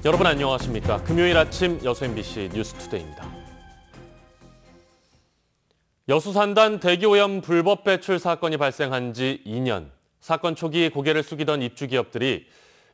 여러분 안녕하십니까? 금요일 아침 여수 MBC 뉴스투데이입니다. 여수산단 대기오염 불법 배출 사건이 발생한 지 2년. 사건 초기 고개를 숙이던 입주기업들이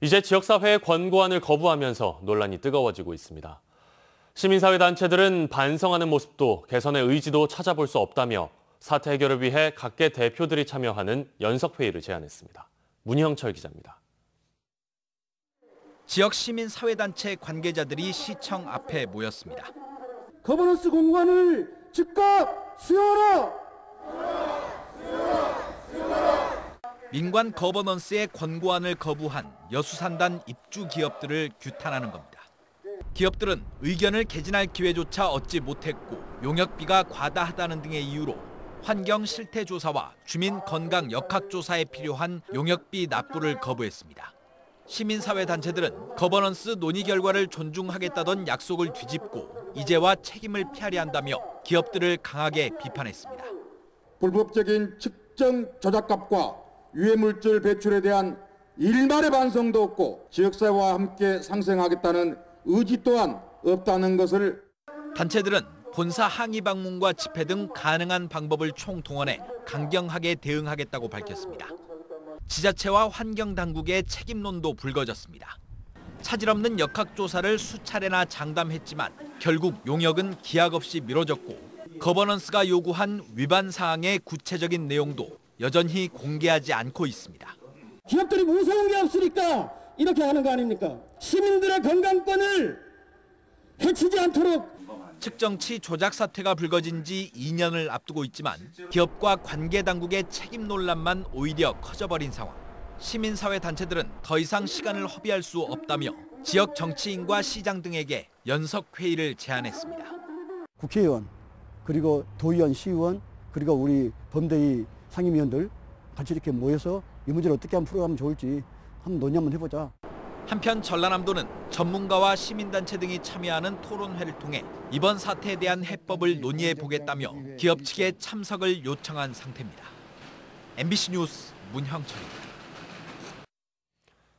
이제 지역사회의 권고안을 거부하면서 논란이 뜨거워지고 있습니다. 시민사회단체들은 반성하는 모습도 개선의 의지도 찾아볼 수 없다며 사태 해결을 위해 각계 대표들이 참여하는 연석회의를 제안했습니다. 문형철 기자입니다. 지역 시민사회단체 관계자들이 시청 앞에 모였습니다. 거버넌스 공고안을 즉각 수용하라! 민관 거버넌스의 권고안을 거부한 여수산단 입주 기업들을 규탄하는 겁니다. 기업들은 의견을 개진할 기회조차 얻지 못했고 용역비가 과다하다는 등의 이유로 환경 실태 조사와 주민 건강 역학 조사에 필요한 용역비 납부를 거부했습니다. 시민사회단체들은 거버넌스 논의 결과를 존중하겠다던 약속을 뒤집고 이제와 책임을 피하려 한다며 기업들을 강하게 비판했습니다. 불법적인 측정 조작값과 유해물질 배출에 대한 일말의 반성도 없고 지역사회와 함께 상생하겠다는 의지 또한 없다는 것을 단체들은 본사 항의 방문과 집회 등 가능한 방법을 총동원해 강경하게 대응하겠다고 밝혔습니다. 지자체와 환경당국의 책임론도 불거졌습니다. 차질 없는 역학조사를 수차례나 장담했지만 결국 용역은 기약 없이 미뤄졌고 거버넌스가 요구한 위반 사항의 구체적인 내용도 여전히 공개하지 않고 있습니다. 기업들이 무서운 게 없으니까 이렇게 하는 거 아닙니까? 시민들의 건강권을 해치지 않도록. 측정치 조작 사태가 불거진 지 2년을 앞두고 있지만 기업과 관계 당국의 책임 논란만 오히려 커져버린 상황. 시민사회 단체들은 더 이상 시간을 허비할 수 없다며 지역 정치인과 시장 등에게 연석회의를 제안했습니다. 국회의원, 그리고 도의원, 시의원, 그리고 우리 범대위 상임위원들 같이 이렇게 모여서 이 문제를 어떻게 하면 풀어가면 좋을지 한번 논의 한번 해보자. 한편 전라남도는 전문가와 시민단체 등이 참여하는 토론회를 통해 이번 사태에 대한 해법을 논의해보겠다며 기업 측의 참석을 요청한 상태입니다. MBC 뉴스 문형철입니다.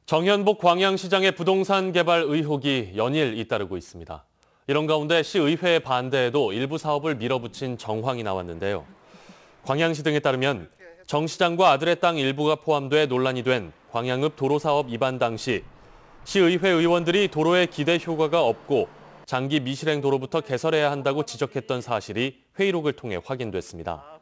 정현복 광양시장의 부동산 개발 의혹이 연일 잇따르고 있습니다. 이런 가운데 시의회의 반대에도 일부 사업을 밀어붙인 정황이 나왔는데요. 광양시 등에 따르면 정 시장과 아들의 땅 일부가 포함돼 논란이 된 광양읍 도로사업 입안 당시 시의회 의원들이 도로에 기대 효과가 없고 장기 미실행 도로부터 개설해야 한다고 지적했던 사실이 회의록을 통해 확인됐습니다.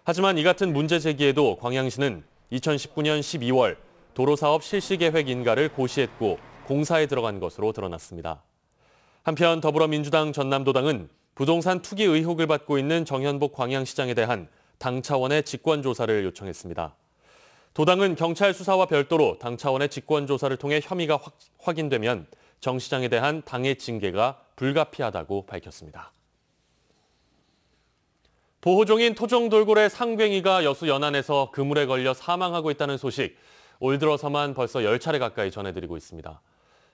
하지만 이 같은 문제 제기에도 광양시는 2019년 12월 도로사업 실시계획 인가를 고시했고 공사에 들어간 것으로 드러났습니다. 한편 더불어민주당 전남도당은 부동산 투기 의혹을 받고 있는 정현복 광양시장에 대한 당 차원의 직권조사를 요청했습니다. 도당은 경찰 수사와 별도로 당 차원의 직권조사를 통해 혐의가 확인되면 정 시장에 대한 당의 징계가 불가피하다고 밝혔습니다. 보호종인 토종돌고래 상괭이가 여수 연안에서 그물에 걸려 사망하고 있다는 소식, 올 들어서만 벌써 10차례 가까이 전해드리고 있습니다.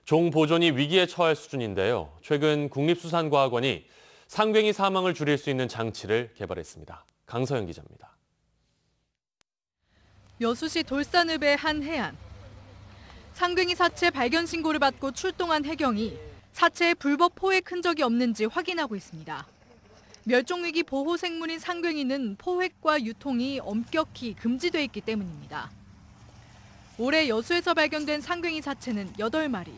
종 보존이 위기에 처할 수준인데요. 최근 국립수산과학원이 상괭이 사망을 줄일 수 있는 장치를 개발했습니다. 강서영 기자입니다. 여수시 돌산읍의 한 해안. 상괭이 사체 발견 신고를 받고 출동한 해경이 사체에 불법 포획 흔적이 없는지 확인하고 있습니다. 멸종위기 보호생물인 상괭이는 포획과 유통이 엄격히 금지돼 있기 때문입니다. 올해 여수에서 발견된 상괭이 사체는 8마리.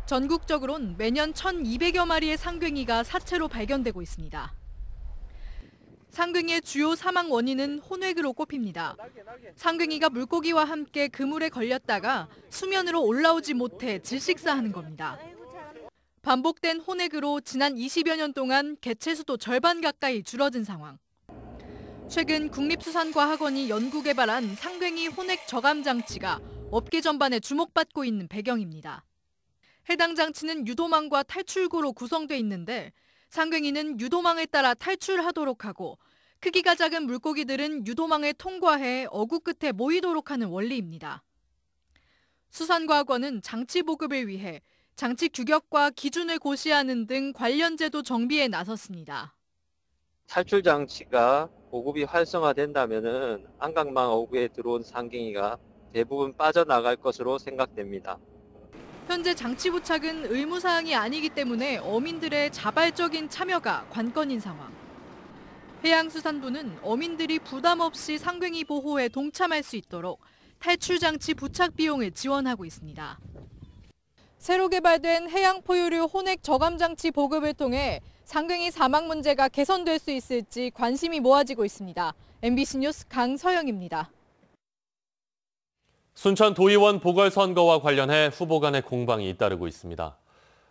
전국적으론 매년 1,200여 마리의 상괭이가 사체로 발견되고 있습니다. 상괭이의 주요 사망 원인은 혼획으로 꼽힙니다. 상괭이가 물고기와 함께 그물에 걸렸다가 수면으로 올라오지 못해 질식사하는 겁니다. 반복된 혼획으로 지난 20여 년 동안 개체수도 절반 가까이 줄어든 상황. 최근 국립수산과학원이 연구 개발한 상괭이 혼획 저감 장치가 업계 전반에 주목받고 있는 배경입니다. 해당 장치는 유도망과 탈출구로 구성돼 있는데 상괭이는 유도망에 따라 탈출하도록 하고 크기가 작은 물고기들은 유도망에 통과해 어구 끝에 모이도록 하는 원리입니다. 수산과학원은 장치 보급을 위해 장치 규격과 기준을 고시하는 등 관련 제도 정비에 나섰습니다. 탈출 장치가 보급이 활성화된다면 안강망 어구에 들어온 상갱이가 대부분 빠져나갈 것으로 생각됩니다. 현재 장치 부착은 의무사항이 아니기 때문에 어민들의 자발적인 참여가 관건인 상황. 해양수산부는 어민들이 부담 없이 상괭이 보호에 동참할 수 있도록 탈출 장치 부착 비용을 지원하고 있습니다. 새로 개발된 해양 포유류 혼액 저감 장치 보급을 통해 상괭이 사망 문제가 개선될 수 있을지 관심이 모아지고 있습니다. MBC 뉴스 강서영입니다. 순천 도의원 보궐선거와 관련해 후보 간의 공방이 잇따르고 있습니다.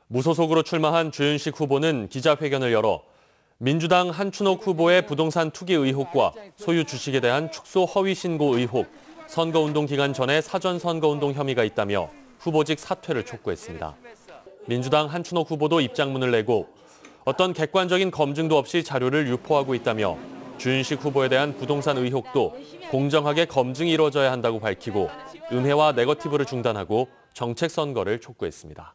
무소속으로 출마한 주윤식 후보는 기자회견을 열어 민주당 한춘옥 후보의 부동산 투기 의혹과 소유 주식에 대한 축소 허위 신고 의혹, 선거운동 기간 전에 사전 선거운동 혐의가 있다며 후보직 사퇴를 촉구했습니다. 민주당 한춘옥 후보도 입장문을 내고 어떤 객관적인 검증도 없이 자료를 유포하고 있다며 주윤식 후보에 대한 부동산 의혹도 공정하게 검증이 이루어져야 한다고 밝히고 음해와 네거티브를 중단하고 정책 선거를 촉구했습니다.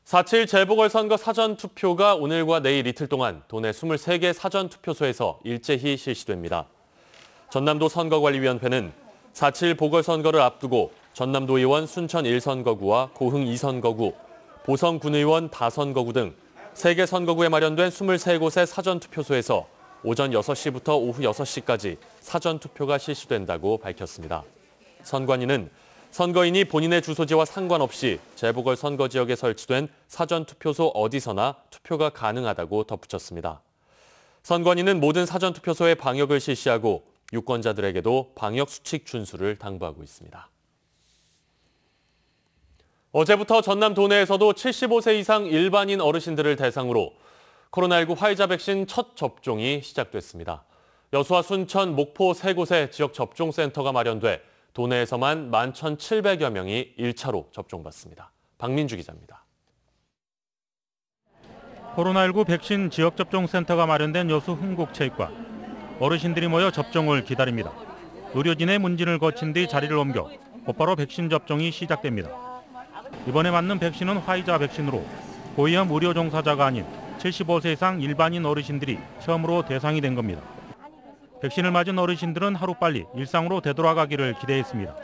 4.7 재보궐선거 사전투표가 오늘과 내일 이틀 동안 도내 23개 사전투표소에서 일제히 실시됩니다. 전남도 선거관리위원회는 4.7 보궐선거를 앞두고 전남도 의원 순천 1선거구와 고흥 2선거구, 보성 군의원 5선거구 등 3개 선거구에 마련된 23곳의 사전투표소에서 오전 6시부터 오후 6시까지 사전투표가 실시된다고 밝혔습니다. 선관위는 선거인이 본인의 주소지와 상관없이 재보궐선거 지역에 설치된 사전투표소 어디서나 투표가 가능하다고 덧붙였습니다. 선관위는 모든 사전투표소에 방역을 실시하고 유권자들에게도 방역수칙 준수를 당부하고 있습니다. 어제부터 전남 도내에서도 75세 이상 일반인 어르신들을 대상으로 코로나19 화이자 백신 첫 접종이 시작됐습니다. 여수와 순천, 목포 3곳의 지역 접종센터가 마련돼 도내에서만 11,700여 명이 1차로 접종받습니다. 박민주 기자입니다. 코로나19 백신 지역 접종센터가 마련된 여수 흥곡체육관. 어르신들이 모여 접종을 기다립니다. 의료진의 문진을 거친 뒤 자리를 옮겨 곧바로 백신 접종이 시작됩니다. 이번에 맞는 백신은 화이자 백신으로 고위험 의료 종사자가 아닌 75세 이상 일반인 어르신들이 처음으로 대상이 된 겁니다. 백신을 맞은 어르신들은 하루빨리 일상으로 되돌아가기를 기대했습니다.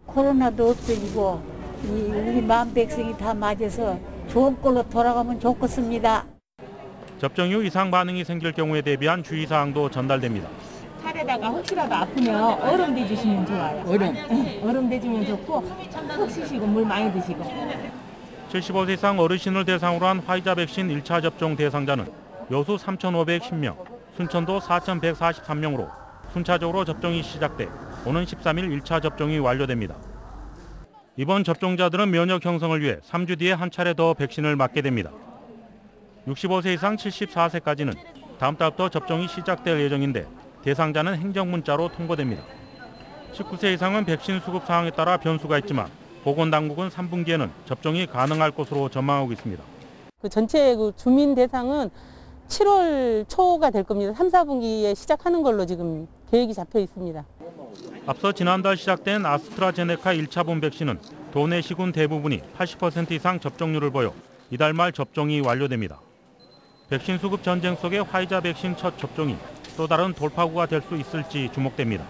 코로나도 없어지고 우리 마음 백성이 다 맞아서 좋은 걸로 돌아가면 좋겠습니다. 접종 후 이상 반응이 생길 경우에 대비한 주의사항도 전달됩니다. 팔에다가 혹시라도 아프면 얼음 대주시면 좋아요. 얼음 대주면 좋고 푹 쉬시고 물 많이 드시고. 75세 이상 어르신을 대상으로 한 화이자 백신 1차 접종 대상자는 여수 3,510명, 순천도 4,143명으로 순차적으로 접종이 시작돼 오는 13일 1차 접종이 완료됩니다. 이번 접종자들은 면역 형성을 위해 3주 뒤에 한 차례 더 백신을 맞게 됩니다. 65세 이상 74세까지는 다음 달부터 접종이 시작될 예정인데 대상자는 행정문자로 통보됩니다. 19세 이상은 백신 수급 상황에 따라 변수가 있지만 보건당국은 3분기에는 접종이 가능할 것으로 전망하고 있습니다. 전체 주민 대상은 7월 초가 될 겁니다. 3, 4분기에 시작하는 걸로 지금 계획이 잡혀 있습니다. 앞서 지난달 시작된 아스트라제네카 1차분 백신은 도내 시군 대부분이 80% 이상 접종률을 보여 이달 말 접종이 완료됩니다. 백신 수급 전쟁 속의 화이자 백신 첫 접종이 또 다른 돌파구가 될 수 있을지 주목됩니다.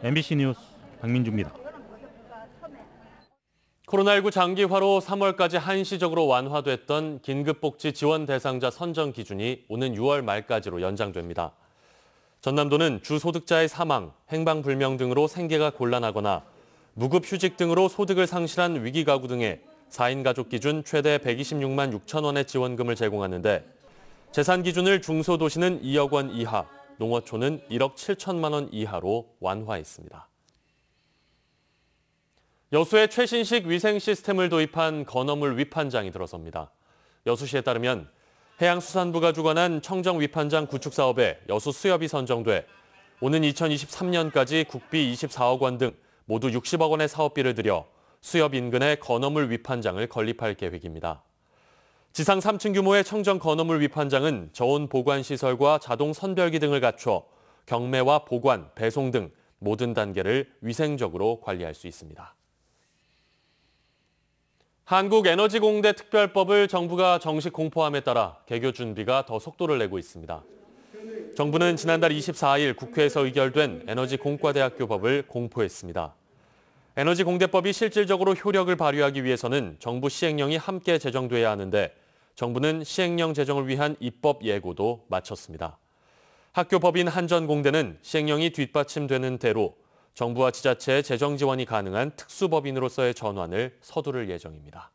MBC 뉴스 박민주입니다. 코로나19 장기화로 3월까지 한시적으로 완화됐던 긴급복지 지원 대상자 선정 기준이 오는 6월 말까지로 연장됩니다. 전남도는 주소득자의 사망, 행방불명 등으로 생계가 곤란하거나 무급휴직 등으로 소득을 상실한 위기가구 등에 4인 가족 기준 최대 126만 6천 원의 지원금을 제공하는데 재산 기준을 중소도시는 2억 원 이하, 농어촌은 1억 7천만 원 이하로 완화했습니다. 여수에 최신식 위생 시스템을 도입한 건어물 위판장이 들어섭니다. 여수시에 따르면 해양수산부가 주관한 청정 위판장 구축 사업에 여수 수협이 선정돼 오는 2023년까지 국비 24억 원 등 모두 60억 원의 사업비를 들여 수협 인근에 건어물 위판장을 건립할 계획입니다. 지상 3층 규모의 청정 건어물 위판장은 저온 보관 시설과 자동 선별기 등을 갖춰 경매와 보관, 배송 등 모든 단계를 위생적으로 관리할 수 있습니다. 한국에너지공대 특별법을 정부가 정식 공포함에 따라 개교 준비가 더 속도를 내고 있습니다. 정부는 지난달 24일 국회에서 의결된 에너지공과대학교법을 공포했습니다. 에너지공대법이 실질적으로 효력을 발휘하기 위해서는 정부 시행령이 함께 제정돼야 하는데 정부는 시행령 제정을 위한 입법 예고도 마쳤습니다. 학교법인 한전공대는 시행령이 뒷받침되는 대로 정부와 지자체의 재정 지원이 가능한 특수법인으로서의 전환을 서두를 예정입니다.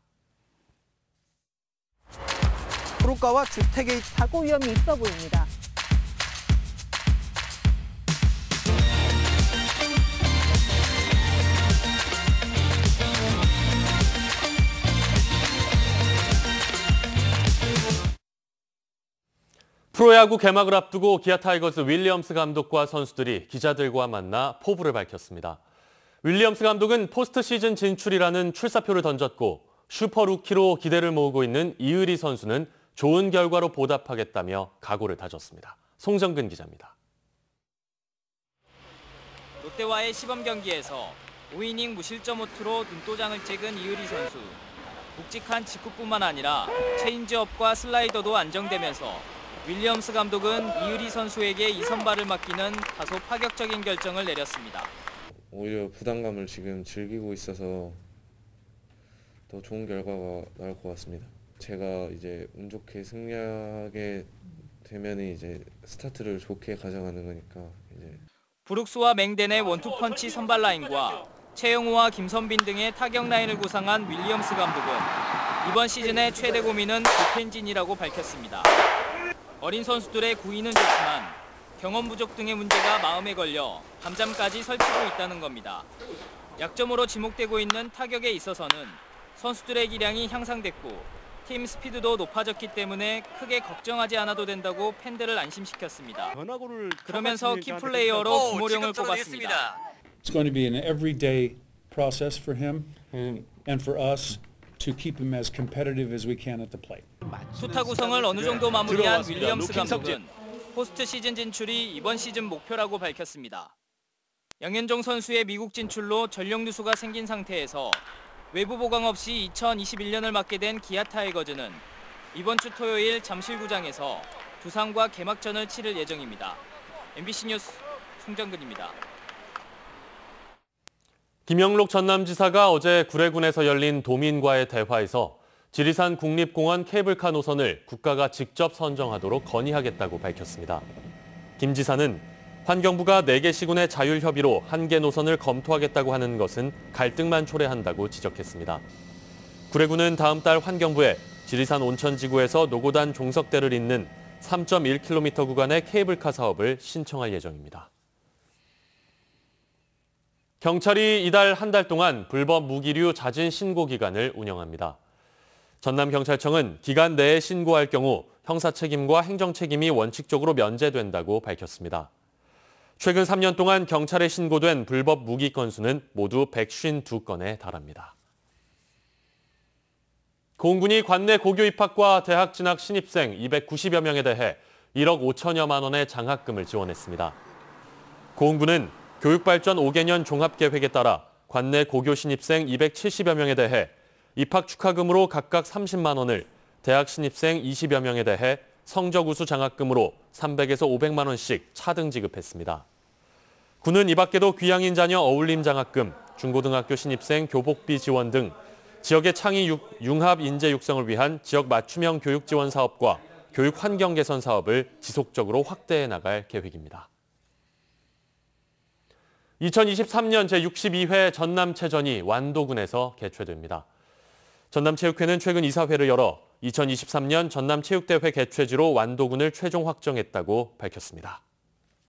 도로가와 주택의 사고 위험이 있어 보입니다. 프로야구 개막을 앞두고 기아 타이거즈 윌리엄스 감독과 선수들이 기자들과 만나 포부를 밝혔습니다. 윌리엄스 감독은 포스트 시즌 진출이라는 출사표를 던졌고 슈퍼 루키로 기대를 모으고 있는 이의리 선수는 좋은 결과로 보답하겠다며 각오를 다졌습니다. 송정근 기자입니다. 롯데와의 시범 경기에서 5이닝 무실점 호투로 눈도장을 찍은 이의리 선수. 묵직한 직구뿐만 아니라 체인지업과 슬라이더도 안정되면서 윌리엄스 감독은 이의리 선수에게 2선발을 맡기는 다소 파격적인 결정을 내렸습니다. 오히려 부담감을 지금 즐기고 있어서 더 좋은 결과가 나올 것 같습니다. 제가 이제 운 좋게 승리하게 되면 이제 스타트를 좋게 가져가는 거니까 이제. 브룩스와 맹덴의 원투펀치 선발 라인과 최영우와 김선빈 등의 타격 라인을 구상한 윌리엄스 감독은 이번 시즌의 최대 고민은 불펜진이라고 밝혔습니다. 어린 선수들의 구위는 좋지만 경험 부족 등의 문제가 마음에 걸려 감잠까지 설치고 있다는 겁니다. 약점으로 지목되고 있는 타격에 있어서는 선수들의 기량이 향상됐고 팀 스피드도 높아졌기 때문에 크게 걱정하지 않아도 된다고 팬들을 안심시켰습니다. 그러면서 키플레이어로 김호령을 꼽았습니다. It's going to be an everyday process for him and for us to keep him as competitive as we can at the plate. 투타 구성을 어느 정도 마무리한 윌리엄스 감독은 포스트 시즌 진출이 이번 시즌 목표라고 밝혔습니다. 양현종 선수의 미국 진출로 전력 누수가 생긴 상태에서 외부 보강 없이 2021년을 맞게 된 기아 타이거즈는 이번 주 토요일 잠실구장에서 두산과 개막전을 치를 예정입니다. MBC 뉴스 송정근입니다. 김영록 전남지사가 어제 구례군에서 열린 도민과의 대화에서 지리산 국립공원 케이블카 노선을 국가가 직접 선정하도록 건의하겠다고 밝혔습니다. 김 지사는 환경부가 4개 시군의 자율협의로 1개 노선을 검토하겠다고 하는 것은 갈등만 초래한다고 지적했습니다. 구례군은 다음 달 환경부에 지리산 온천지구에서 노고단 종석대를 잇는 3.1km 구간의 케이블카 사업을 신청할 예정입니다. 경찰이 이달 한 달 동안 불법 무기류 자진 신고 기간을 운영합니다. 전남경찰청은 기간 내에 신고할 경우 형사 책임과 행정 책임이 원칙적으로 면제된다고 밝혔습니다. 최근 3년 동안 경찰에 신고된 불법 무기 건수는 모두 152건에 달합니다. 공군이 관내 고교 입학과 대학 진학 신입생 290여 명에 대해 1억 5천여만 원의 장학금을 지원했습니다. 공군은 교육발전 5개년 종합계획에 따라 관내 고교 신입생 270여 명에 대해 입학 축하금으로 각각 30만 원을, 대학 신입생 20여 명에 대해 성적 우수 장학금으로 300에서 500만 원씩 차등 지급했습니다. 군은 이 밖에도 귀향인 자녀 어울림 장학금, 중고등학교 신입생 교복비 지원 등 지역의 창의 융합 인재 육성을 위한 지역 맞춤형 교육 지원 사업과 교육 환경 개선 사업을 지속적으로 확대해 나갈 계획입니다. 2023년 제62회 전남체전이 완도군에서 개최됩니다. 전남체육회는 최근 이사회를 열어 2023년 전남체육대회 개최지로 완도군을 최종 확정했다고 밝혔습니다.